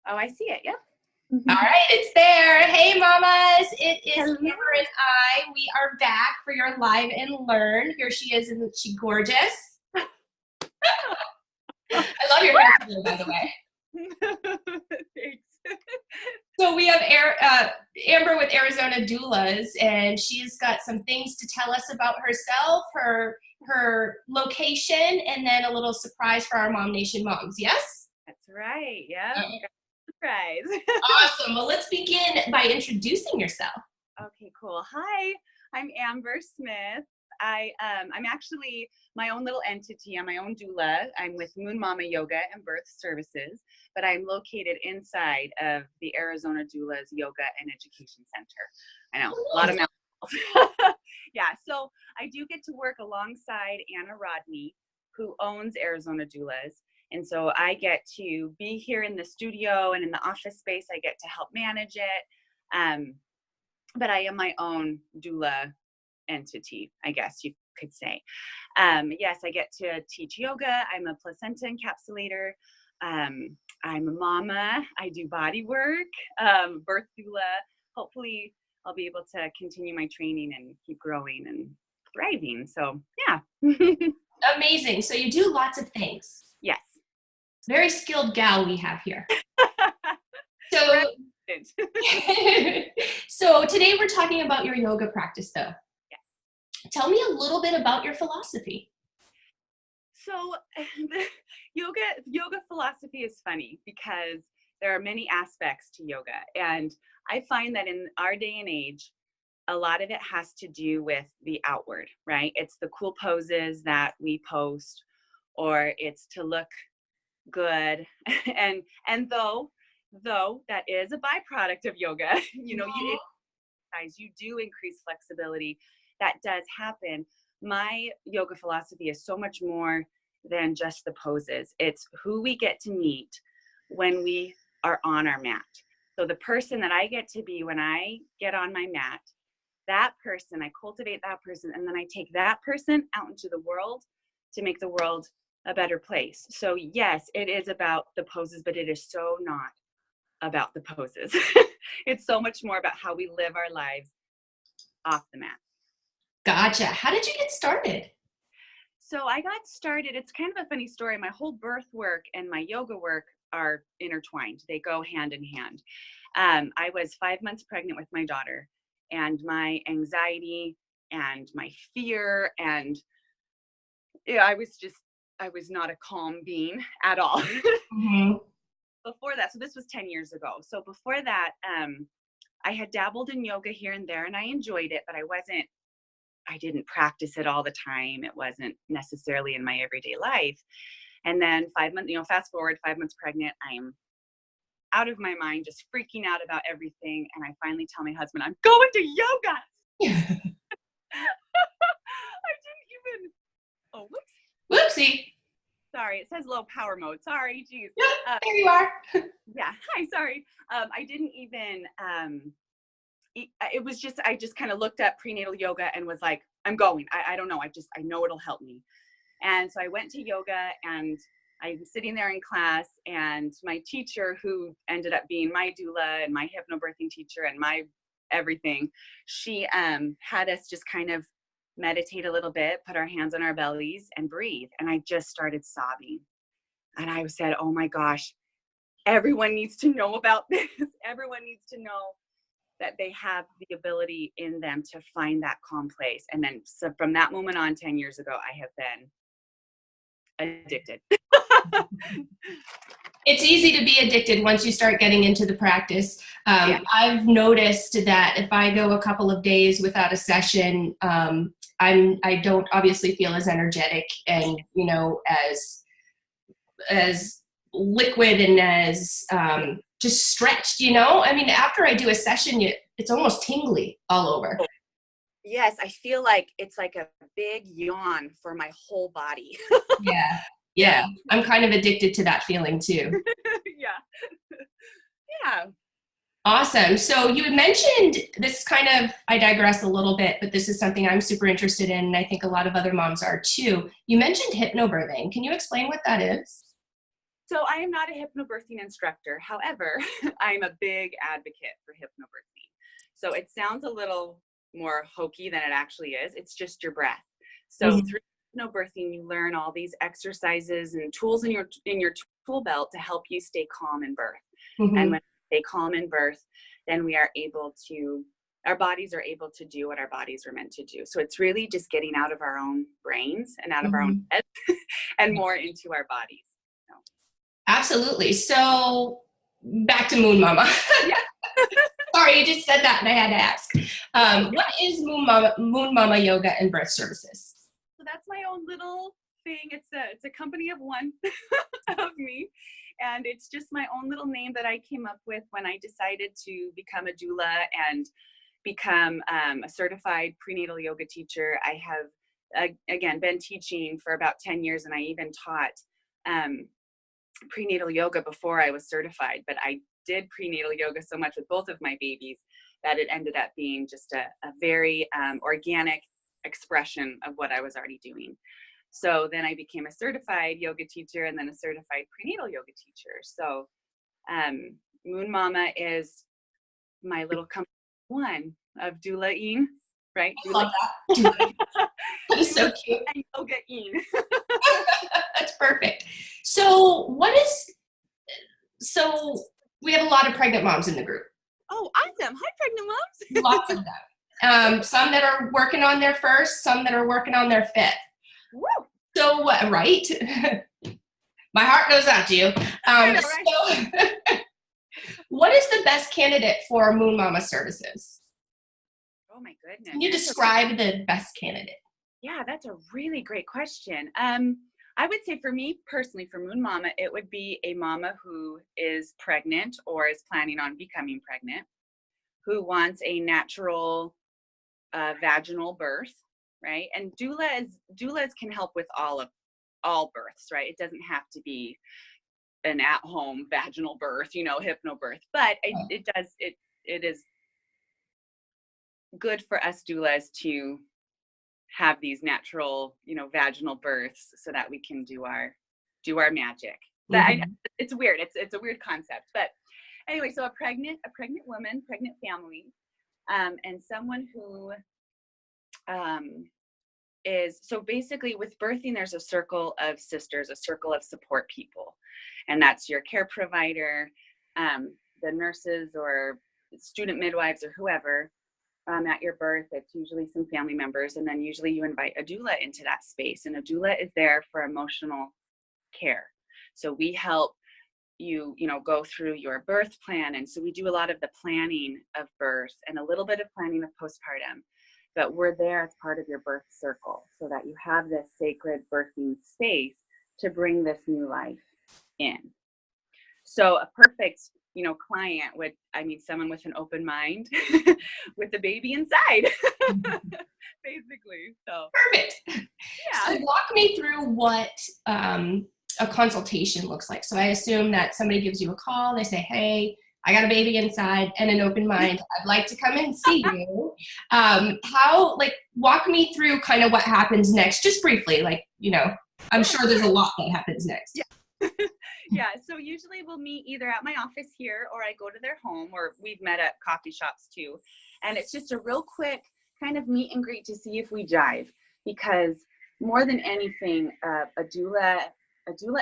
Oh, I see it. Yep. All right, it's there. Hey, mamas. It is Hello. Amber and I. We are back for your Live and Learn. Here she is. Isn't she gorgeous? I love your hair today, by the way. Thanks. So we have Amber with Arizona Doulas, and she's got some things to tell us about herself, her location, and then a little surprise for our MOMnation moms. Yes? That's right. Yeah. Surprise. Awesome. Well, let's begin by introducing yourself. Okay, cool. Hi, I'm Amber Smith. I'm actually my own little entity. I'm my own doula. I'm with Moma Yoga and Birth Services, but I'm located inside of the Arizona Doulas Yoga and Education Center. I know, a lot of mouthfuls. Yeah, so I do get to work alongside Anna Rodney, who owns Arizona Doulas. And so I get to be here in the studio and in the office space. I get to help manage it. But I am my own doula entity, I guess you could say. Yes, I get to teach yoga. I'm a placenta encapsulator. I'm a mama. I do body work, birth doula. Hopefully I'll be able to continue my training and keep growing and thriving. So yeah. Amazing. So you do lots of things. Yes. Very skilled gal we have here. So, so today we're talking about your yoga practice though. Yes. Tell me a little bit about your philosophy. So the yoga philosophy is funny because there are many aspects to yoga. And I find that in our day and age, a lot of it has to do with the outward, right? It's the cool poses that we post, or it's to look good. And though that is a byproduct of yoga, you know, you do increase flexibility. That does happen. My yoga philosophy is so much more than just the poses. It's who we get to meet when we are on our mat. So the person that I get to be when I get on my mat, that person, I cultivate that person, and then I take that person out into the world to make the world a better place. So yes, it is about the poses, but it is so not about the poses. It's so much more about how we live our lives off the mat. Gotcha. How did you get started? So I got started, it's kind of a funny story. My whole birth work and my yoga work are intertwined. They go hand in hand. I was 5 months pregnant with my daughter, and my anxiety and my fear and I was not a calm being at all. Mm-hmm. Before that, so this was 10 years ago. So before that, I had dabbled in yoga here and there, and I enjoyed it, but I didn't practice it all the time. It wasn't necessarily in my everyday life. And then 5 months, fast forward, 5 months pregnant, I'm out of my mind, just freaking out about everything. And I finally tell my husband, I'm going to yoga. I didn't even, oh, whoops. Whoopsie. Sorry, it says low power mode. Sorry, geez. Yeah, there you are. Yeah, hi, sorry. I didn't even, it was just, I just kind of looked up prenatal yoga and was like, I'm going. I don't know. I know it'll help me. And so I went to yoga, and I'm sitting there in class, and my teacher, who ended up being my doula and my hypnobirthing teacher and my everything, she had us just kind of meditate a little bit, put our hands on our bellies and breathe. And I just started sobbing. And I said, oh my gosh, everyone needs to know about this. Everyone needs to know that they have the ability in them to find that calm place. And then so from that moment on, 10 years ago, I have been addicted. It's easy to be addicted once you start getting into the practice. Yeah. I've noticed that if I go a couple of days without a session, I don't obviously feel as energetic and, as liquid and as just stretched, I mean, after I do a session, it's almost tingly all over. Yes, I feel like it's like a big yawn for my whole body. Yeah. I'm kind of addicted to that feeling too. Yeah. Awesome. So you had mentioned this I digress a little bit, but this is something I'm super interested in, and I think a lot of other moms are too. You mentioned hypnobirthing. Can you explain what that is? So I am not a hypnobirthing instructor. However, I'm a big advocate for hypnobirthing. So it sounds a little more hokey than it actually is. It's just your breath. So through hypnobirthing, you learn all these exercises and tools in your tool belt to help you stay calm in birth. And when we stay calm in birth, then we are able to, our bodies are able to do what our bodies are meant to do. So it's really just getting out of our own brains and out of our own heads and more into our bodies. Absolutely. So back to Moon Mama. Yeah. Sorry, you just said that and I had to ask. What is Moon Mama Yoga and Birth Services? So that's my own little thing. It's a company of one of me. And it's just my own little name that I came up with when I decided to become a doula and become a certified prenatal yoga teacher. I have, again, been teaching for about 10 years, and I even taught prenatal yoga before I was certified, but I did prenatal yoga so much with both of my babies that it ended up being just a very organic expression of what I was already doing. So then I became a certified yoga teacher and then a certified prenatal yoga teacher. So Moon Mama is my little company one of doula-ing, right? I love that. That is so cute. And yoga-ing. That's perfect. So we have a lot of pregnant moms in the group. Oh, awesome. Hi, pregnant moms. Lots of them. Some that are working on their first, some that are working on their fifth. Woo. So, right? My heart goes out to you. Right? So what is the best candidate for Moon Mama services? Oh my goodness. Can you describe the best candidate? Yeah, that's a really great question. I would say for me personally, for Moon Mama, it would be a mama who is pregnant or is planning on becoming pregnant, who wants a natural vaginal birth, right? And doulas can help with all births, right? It doesn't have to be an at-home vaginal birth, hypnobirth, but it is good for us doulas to have these natural, vaginal births so that we can do our magic. But it's weird. It's a weird concept. But anyway, so a pregnant woman, pregnant family, and someone who is, so basically with birthing, there's a circle of sisters, a circle of support people. And that's your care provider, the nurses or student midwives or whoever. At your birth, it's usually some family members, and then usually you invite a doula into that space, and a doula is there for emotional care. So we help you, go through your birth plan, and so we do a lot of the planning of birth and a little bit of planning of postpartum, but we're there as part of your birth circle so that you have this sacred birthing space to bring this new life in. So a perfect client would, someone with an open mind with the baby inside, basically. So perfect. Yeah. So walk me through what a consultation looks like. So I assume that somebody gives you a call, they say, hey, I got a baby inside and an open mind. I'd like to come and see you. Walk me through kind of what happens next, just briefly, I'm sure there's a lot that happens next. Yeah. Yeah, so usually we'll meet either at my office here or I go to their home, or we've met at coffee shops too. And it's just a real quick kind of meet and greet to see if we jive, because more than anything, a doula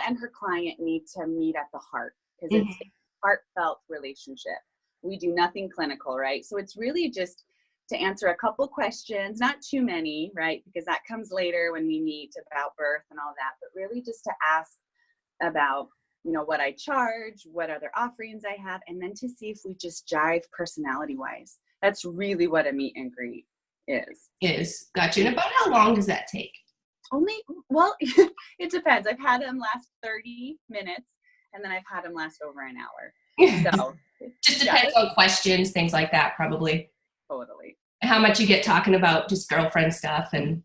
and her client need to meet at the heart, because it's a heartfelt relationship. We do nothing clinical, right? So it's really just to answer a couple questions, not too many, right? Because that comes later when we meet about birth and all that, but really just to ask about what I charge, what other offerings I have, and then to see if we just jive personality wise. That's really what a meet and greet is. Gotcha. And about how long does that take? It depends. I've had them last 30 minutes and then I've had them last over an hour. So just depends on questions, things like that, probably. Totally. How much you get talking about just girlfriend stuff and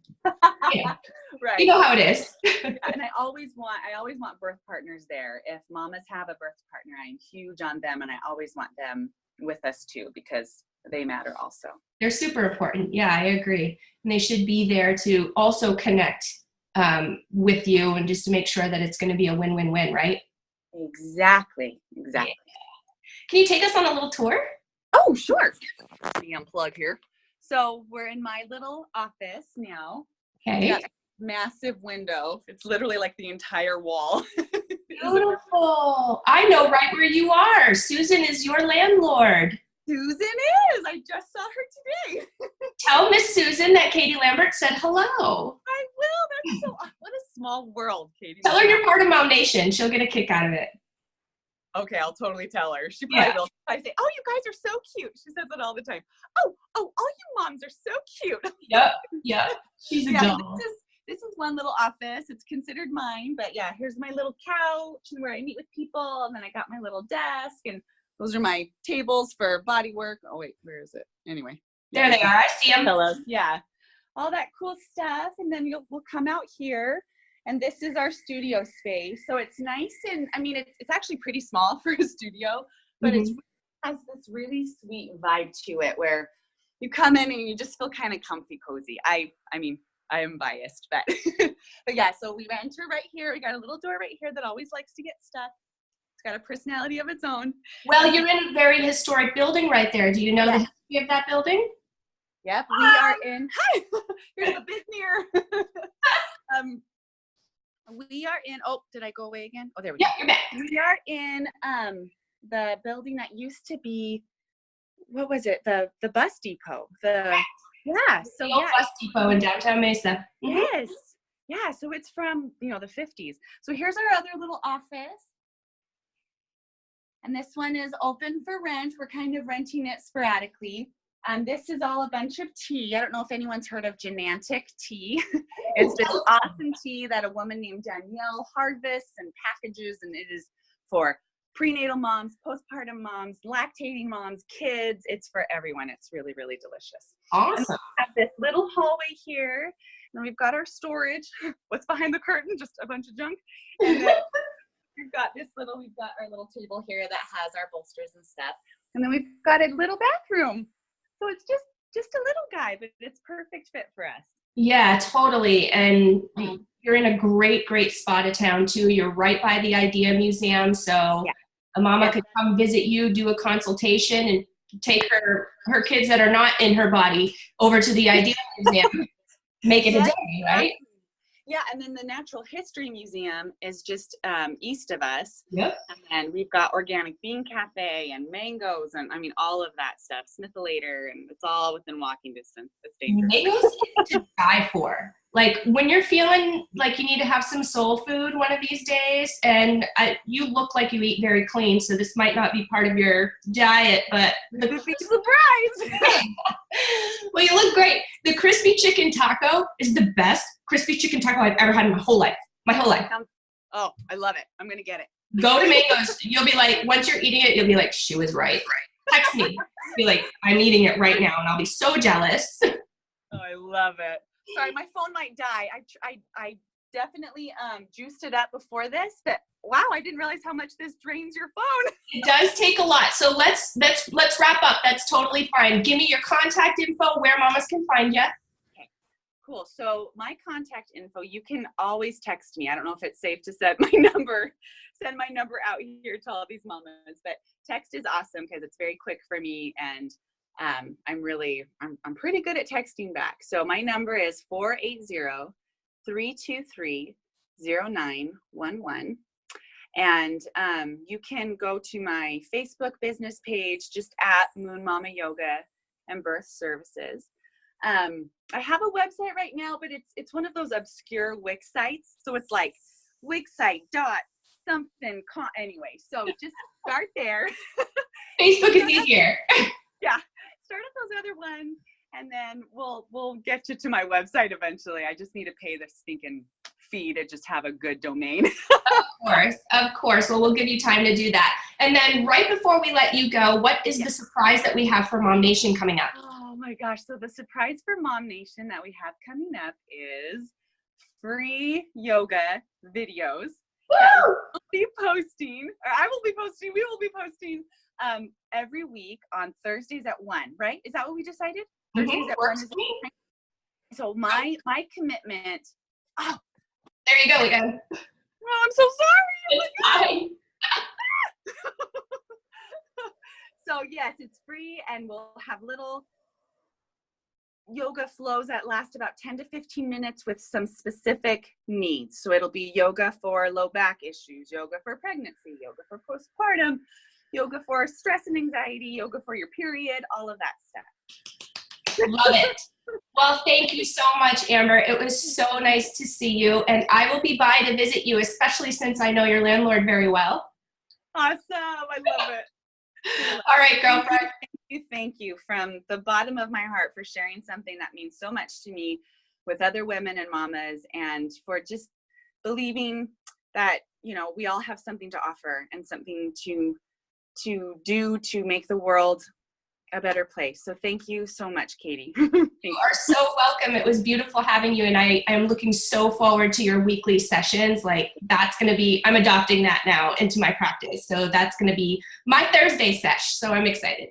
right. You know how it is. And I always want birth partners there. If mamas have a birth partner, I'm huge on them, and I always want them with us too, because they matter also. They're super important. Yeah, I agree. And they should be there to also connect with you, and just to make sure that it's going to be a win-win-win, right? Exactly. Exactly. Can you take us on a little tour? Oh, sure. Let me unplug here. So we're in my little office now. Okay. Got a massive window. It's literally like the entire wall. Beautiful. I know right where you are. Susan is your landlord. Susan is. I just saw her today. Tell Miss Susan that Katie Lambert said hello. I will. That's so, what a small world, Katie. Tell her you're part of MOMnation. She'll get a kick out of it. Okay, I'll totally tell her. She probably will. I say, oh, you guys are so cute. She says it all the time. Oh, all you moms are so cute. Yep. She's a doll. This is one little office. It's considered mine, but yeah, here's my little couch and where I meet with people, and then I got my little desk, and those are my tables for body work. Oh wait, where is it? Anyway, there they are. I see them. Pillows. Yeah, all that cool stuff, and then we'll come out here, and this is our studio space. So it's nice, and I mean it's actually pretty small for a studio, but it has this really sweet vibe to it where you come in and you just feel kind of comfy, cozy. I mean. I am biased, but but yeah, so we enter right here. We got a little door right here that always likes to get stuck. It's got a personality of its own. Well, you're in a very historic building right there. Do you know the history of that building? Yep, we are in, hi, here's a big mirror. We are in, oh, did I go away again? Oh, there we go. Yeah, you're back. We are in the building that used to be, what was it? The bus depot. Yeah, so the old bus depot in downtown Mesa. Yes. Yeah, so it's from, the 50s. So here's our other little office. And this one is open for rent. We're kind of renting it sporadically. This is all a bunch of tea. I don't know if anyone's heard of Genantic tea. It's this awesome tea that a woman named Danielle harvests and packages, and it is for prenatal moms, postpartum moms, lactating moms, kids. It's for everyone. It's really, really delicious. Awesome. And we have this little hallway here, and we've got our storage. What's behind the curtain? Just a bunch of junk. And then we've got our little table here that has our bolsters and stuff. And then we've got a little bathroom. So it's just a little guy, but it's perfect fit for us. Yeah, totally. And you're in a great, great spot of town too. You're right by the Idea Museum. So a mama could come visit you, do a consultation, and take her kids that are not in her body over to the Idea Museum. Make it a day, right? Yeah, and then the Natural History Museum is just east of us. Yep. And we've got Organic Bean Cafe and mangoes and all of that stuff, Smithilator, and it's all within walking distance. It's dangerous. Mangoes is to die for. Like when you're feeling like you need to have some soul food one of these days, and you look like you eat very clean, so this might not be part of your diet, but be surprised. Well, you look great. The crispy chicken taco is the best crispy chicken taco I've ever had in my whole life. Oh, I love it. I'm gonna get it. Go to Mango's. You'll be like, once you're eating it, you'll be like, she was right. Text me. Be like, I'm eating it right now, and I'll be so jealous. Oh, I love it. Sorry, my phone might die. I definitely juiced it up before this, but wow, I didn't realize how much this drains your phone. It does take a lot. So let's wrap up. That's totally fine. Give me your contact info, where mamas can find you. Okay, cool. So my contact info, you can always text me. I don't know if it's safe to send my number out here to all these mamas, but text is awesome because it's very quick for me, and I'm pretty good at texting back. So my number is 480-323-0911. And you can go to my Facebook business page, just at Moon Mama Yoga and Birth Services. I have a website right now, but it's one of those obscure Wix sites. So it's like Wixsite.something. Anyway, so just start there. Facebook is easier. Yeah. Start at those other ones, and then we'll get you to my website eventually. I just need to pay the stinking fee to just have a good domain. Of course. Well, we'll give you time to do that. And then right before we let you go, what is the surprise that we have for MOMnation coming up? Oh my gosh. So the surprise for MOMnation that we have coming up is free yoga videos. Woo! We will be posting every week on Thursdays at 1, right? Is that what we decided? Thursdays at 1 is so my commitment. Oh, there you go again. Oh, I'm so sorry. It's fine. So yes, it's free, and we'll have little yoga flows that last about 10 to 15 minutes with some specific needs. So it'll be yoga for low back issues, yoga for pregnancy, yoga for postpartum, yoga for stress and anxiety, yoga for your period, all of that stuff. Love it. Well, thank you so much, Amber. It was so nice to see you, and I will be by to visit you, especially since I know your landlord very well. Awesome. I love it. All right, girlfriend. Thank you from the bottom of my heart for sharing something that means so much to me with other women and mamas, and for just believing that, you know, we all have something to offer and something to do to make the world a better place. So thank you so much, Katie. You are so welcome. It was beautiful having you, and I am looking so forward to your weekly sessions. Like, that's going to be, I'm adopting that now into my practice. So that's going to be my Thursday sesh. So I'm excited.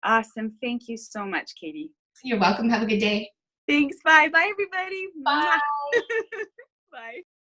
Awesome. Thank you so much, Katie. You're welcome. Have a good day. Thanks. Bye. Bye, everybody. Bye. Bye.